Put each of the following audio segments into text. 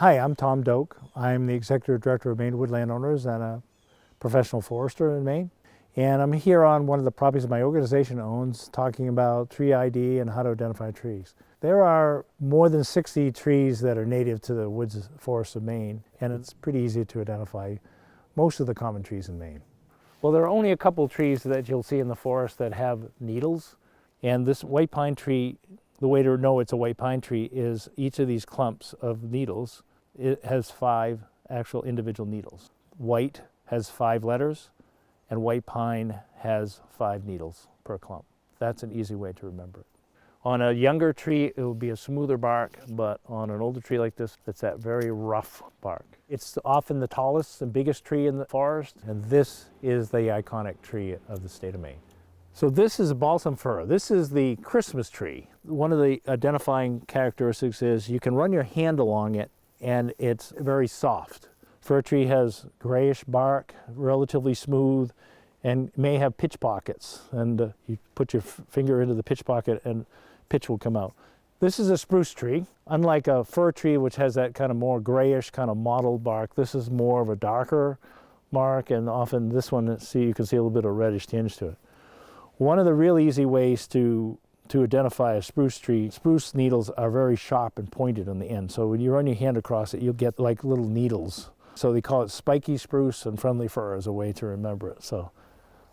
Hi, I'm Tom Doak. I'm the Executive Director of Maine Woodland Owners and a professional forester in Maine. And I'm here on one of the properties my organization owns talking about tree ID and how to identify trees. There are more than 60 trees that are native to the woods forests of Maine, and it's pretty easy to identify most of the common trees in Maine. Well, there are only a couple trees that you'll see in the forest that have needles, and this white pine tree, the way to know it's a white pine tree is each of these clumps of needles, it has 5 actual individual needles. White has 5 letters, and white pine has 5 needles per clump. That's an easy way to remember it. On a younger tree, it will be a smoother bark, but on an older tree like this, it's that very rough bark. It's often the tallest and biggest tree in the forest, and this is the iconic tree of the state of Maine. So this is a balsam fir. This is the Christmas tree. One of the identifying characteristics is you can run your hand along it and it's very soft. Fir tree has grayish bark, relatively smooth, and may have pitch pockets. And you put your finger into the pitch pocket and pitch will come out. This is a spruce tree. Unlike a fir tree, which has that kind of more grayish, kind of mottled bark, this is more of a darker bark, and often this one, you can see a little bit of reddish tinge to it. One of the real easy ways to identify a spruce tree, spruce needles are very sharp and pointed on the end. So when you run your hand across it, you'll get like little needles. So they call it spiky spruce and friendly fir as a way to remember it. So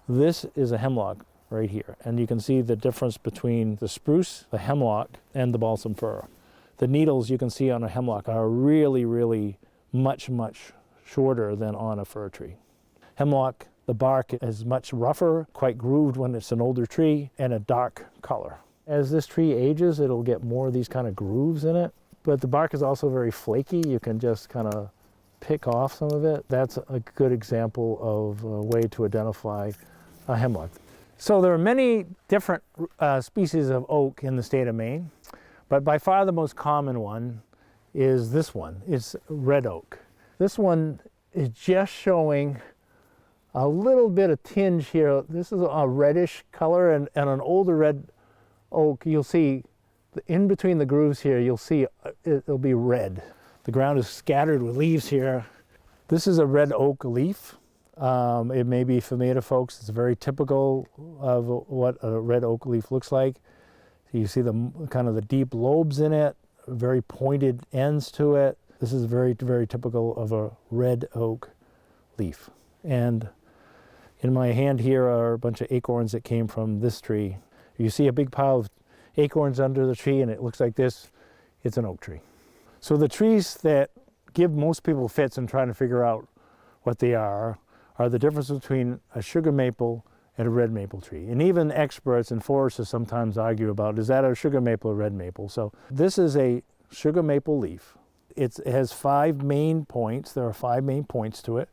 this is a hemlock right here. And you can see the difference between the spruce, the hemlock, and the balsam fir. The needles you can see on a hemlock are really, really much shorter than on a fir tree. Hemlock, the bark is much rougher, quite grooved when it's an older tree, and a dark color. As this tree ages, it'll get more of these kind of grooves in it, but the bark is also very flaky. You can just kind of pick off some of it. That's a good example of a way to identify a hemlock. So there are many different species of oak in the state of Maine, but by far the most common one is this one. It's red oak. This one is just showing a little bit of tinge here. This is a reddish color, and an older red oak, you'll see in between the grooves here, you'll see it'll be red. The ground is scattered with leaves here. This is a red oak leaf. It may be familiar to folks. It's very typical of what a red oak leaf looks like. You see the kind of the deep lobes in it, very pointed ends to it. This is very, very typical of a red oak leaf. And in my hand here are a bunch of acorns that came from this tree. You see a big pile of acorns under the tree and it looks like this. It's an oak tree. So the trees that give most people fits in trying to figure out what they are the difference between a sugar maple and a red maple tree. And even experts and foresters sometimes argue about, is that a sugar maple or red maple? So this is a sugar maple leaf. It has 5 main points. There are 5 main points to it,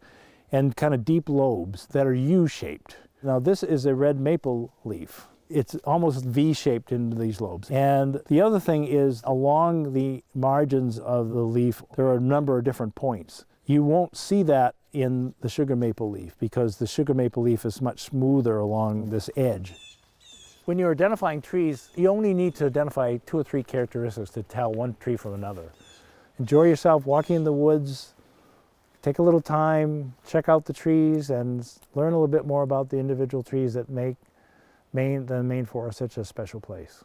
and kind of deep lobes that are U-shaped. Now this is a red maple leaf. It's almost V-shaped into these lobes. And the other thing is along the margins of the leaf, there are a number of different points. You won't see that in the sugar maple leaf because the sugar maple leaf is much smoother along this edge. When you're identifying trees, you only need to identify 2 or 3 characteristics to tell one tree from another. Enjoy yourself walking in the woods. Take a little time, check out the trees, and learn a little bit more about the individual trees that make the Maine forest such a special place.